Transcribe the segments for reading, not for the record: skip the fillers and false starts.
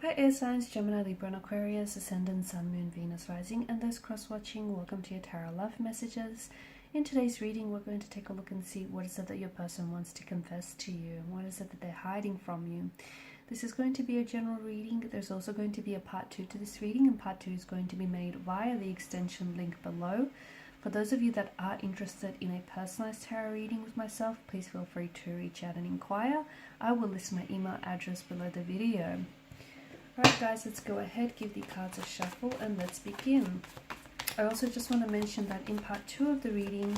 Hi air signs, Gemini, Libra and Aquarius, Ascendant, Sun, Moon, Venus, Rising, and those cross-watching. Welcome to your Tarot Love Messages. In today's reading, we're going to take a look and see what is it that your person wants to confess to you, and what is it that they're hiding from you. This is going to be a general reading. There's also going to be a part 2 to this reading, and part 2 is going to be made via the extension link below. For those of you that are interested in a personalized tarot reading with myself, please feel free to reach out and inquire. I will list my email address below the video. Alright guys, let's go ahead, give the cards a shuffle, and let's begin. I also just want to mention that in part 2 of the reading,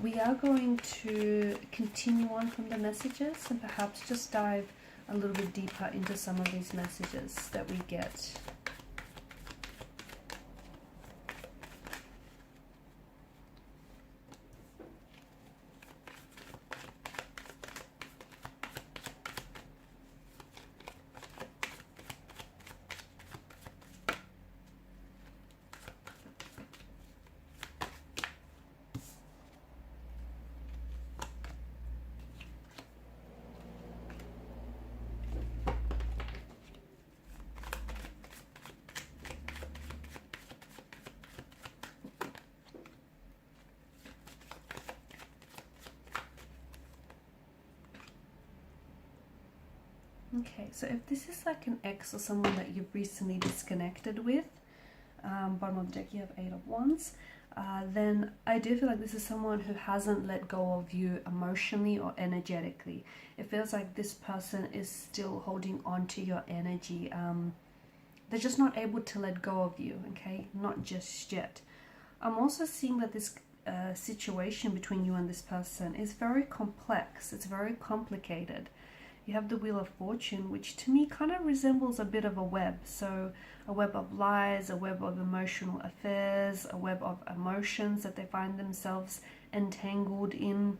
we are going to continue on from the messages and perhaps just dive a little bit deeper into some of these messages that we get. Okay, so if this is like an ex or someone that you've recently disconnected with, bottom of the deck you have 8 of Wands, then I do feel like this is someone who hasn't let go of you emotionally or energetically. It feels like this person is still holding on to your energy. They're just not able to let go of you, okay? Not just yet. I'm also seeing that this situation between you and this person is very complex. It's very complicated. You have the Wheel of Fortune, which to me kind of resembles a bit of a web. So a web of lies, a web of emotional affairs, a web of emotions that they find themselves entangled in.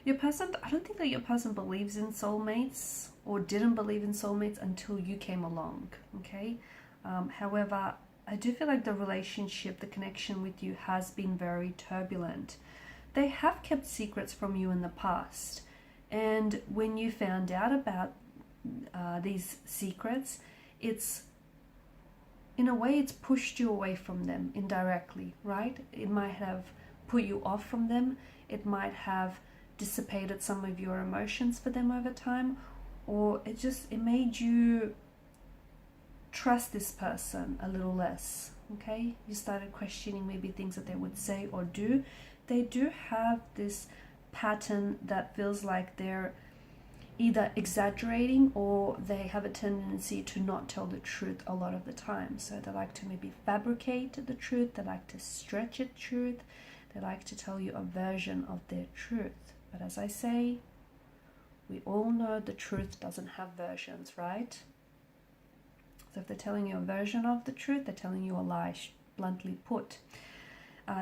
Your person, I don't think that your person believes in soulmates or didn't believe in soulmates until you came along, okay? However, I do feel like the relationship, the connection with you has been very turbulent. They have kept secrets from you in the past. And when you found out about these secrets, it's, in a way, it's pushed you away from them indirectly, right? It might have put you off from them. It might have dissipated some of your emotions for them over time. Or it made you trust this person a little less, okay? You started questioning maybe things that they would say or do. They do have this pattern that feels like they're either exaggerating or they have a tendency to not tell the truth a lot of the time. So they like to maybe fabricate the truth, they like to stretch the truth, they like to tell you a version of their truth. But as I say, we all know the truth doesn't have versions, right? So if they're telling you a version of the truth, they're telling you a lie, bluntly put.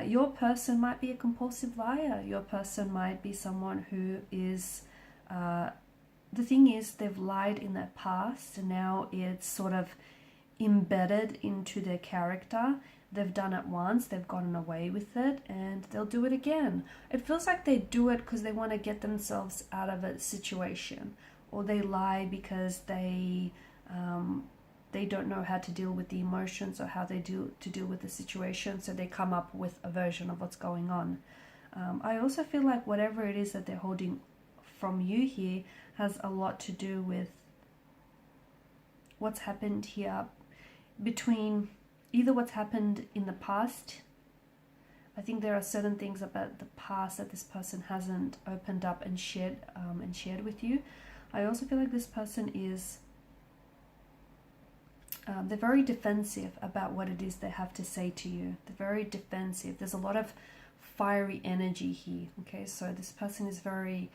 Your person might be a compulsive liar. Your person might be someone who is, the thing is, they've lied in their past and now it's sort of embedded into their character. They've done it once, they've gotten away with it, and they'll do it again. It feels like they do it because they want to get themselves out of a situation, or they lie because they don't know how to deal with the emotions or how they deal with the situation, so they come up with a version of what's going on. I also feel like whatever it is that they're holding from you here has a lot to do with what's happened here between either what's happened in the past. I think there are certain things about the past that this person hasn't opened up and shared with you. I also feel like this person is they're very defensive about what it is they have to say to you. They're very defensive. There's a lot of fiery energy here, okay? So this person is very,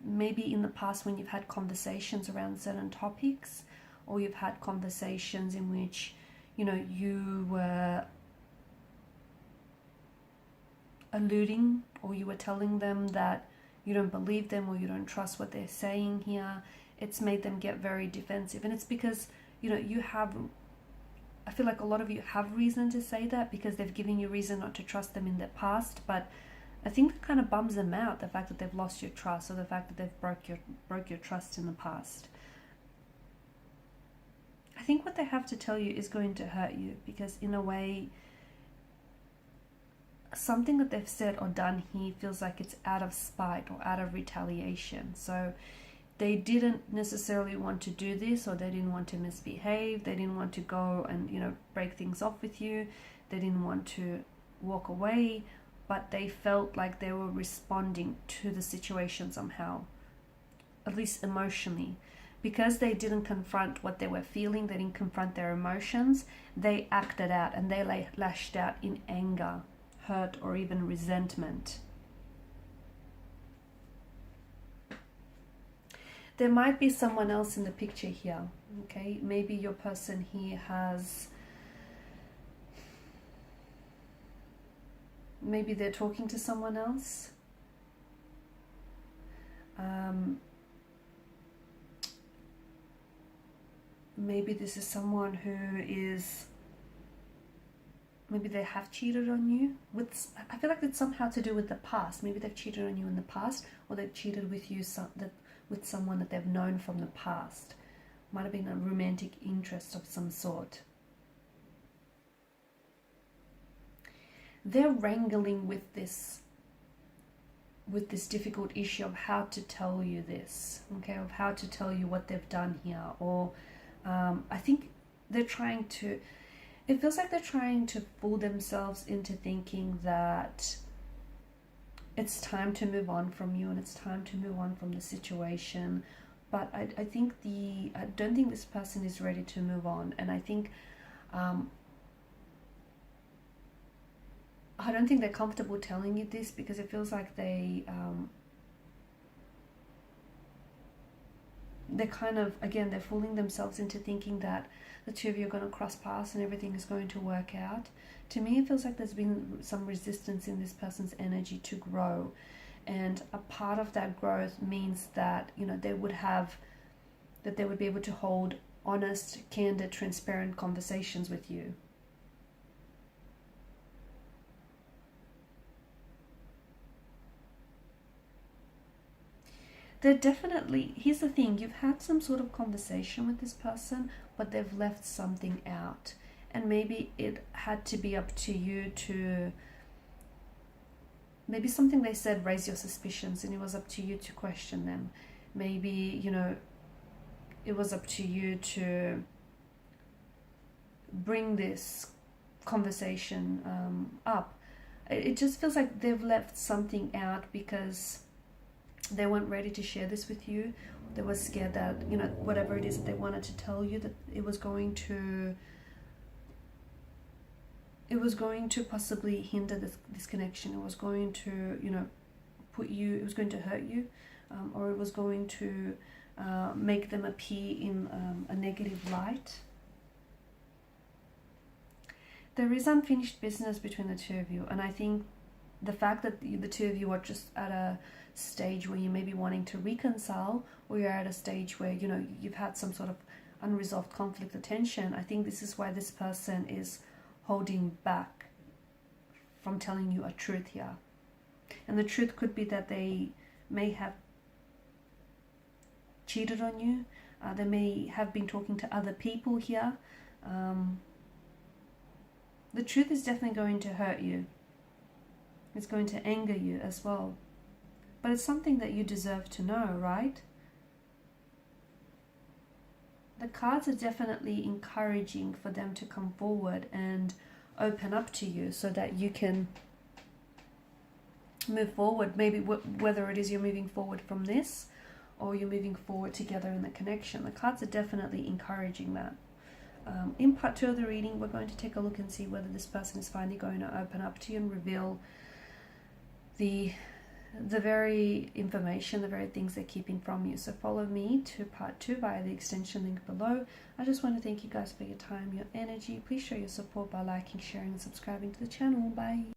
maybe in the past when you've had conversations around certain topics, or you've had conversations in which, you know, you were alluding or you were telling them that you don't believe them or you don't trust what they're saying here. It's made them get very defensive, and it's because, you know, I feel like a lot of you have reason to say that because they've given you reason not to trust them in the past, but I think that kind of bums them out, the fact that they've lost your trust or the fact that they've broke your trust in the past. I think what they have to tell you is going to hurt you, because in a way, something that they've said or done here feels like it's out of spite or out of retaliation. So they didn't necessarily want to do this, or they didn't want to misbehave. They didn't want to go and, you know, break things off with you. They didn't want to walk away, but they felt like they were responding to the situation somehow, at least emotionally. Because they didn't confront what they were feeling, they didn't confront their emotions, they acted out and they lashed out in anger, hurt, or even resentment. There might be someone else in the picture here, okay? Maybe your person here has, maybe they're talking to someone else. Maybe this is someone who is, maybe they have cheated on you. I feel like it's somehow to do with the past. Maybe they've cheated on you in the past, or they've cheated with you with someone that they've known from the past. Might have been a romantic interest of some sort. They're wrangling with this difficult issue of how to tell you this, okay, of how to tell you what they've done here. Or I think they're trying to, it feels like they're trying to fool themselves into thinking that it's time to move on from you and it's time to move on from the situation. But I don't think this person is ready to move on. And I think, I don't think they're comfortable telling you this, because it feels like they're kind of, again, they're fooling themselves into thinking that the two of you are going to cross paths and everything is going to work out. To me, it feels like there's been some resistance in this person's energy to grow. And a part of that growth means that, you know, they would be able to hold honest, candid, transparent conversations with you. They're definitely, here's the thing, you've had some sort of conversation with this person, but they've left something out. And maybe it had to be up to you to, maybe something they said raised your suspicions and it was up to you to question them. Maybe, you know, it was up to you to bring this conversation up. It just feels like they've left something out because they weren't ready to share this with you. They were scared that, you know, whatever it is that they wanted to tell you, that it was going to possibly hinder this connection. It was going to, you know, it was going to hurt you, or it was going to make them appear in a negative light. There is unfinished business between the two of you, and I think the fact that the two of you are just at a stage where you may be wanting to reconcile, or you're at a stage where, you know, you've had some sort of unresolved conflict or tension, I think this is why this person is holding back from telling you a truth here. And the truth could be that they may have cheated on you. They may have been talking to other people here. The truth is definitely going to hurt you. It's going to anger you as well. But it's something that you deserve to know, right? The cards are definitely encouraging for them to come forward and open up to you so that you can move forward. Maybe whether it is you're moving forward from this or you're moving forward together in the connection. The cards are definitely encouraging that. In part 2 of the reading, we're going to take a look and see whether this person is finally going to open up to you and reveal the very information, the very things they're keeping from you. So follow me to part 2 via the extension link below. I just want to thank you guys for your time, your energy. Please show your support by liking, sharing and subscribing to the channel. Bye.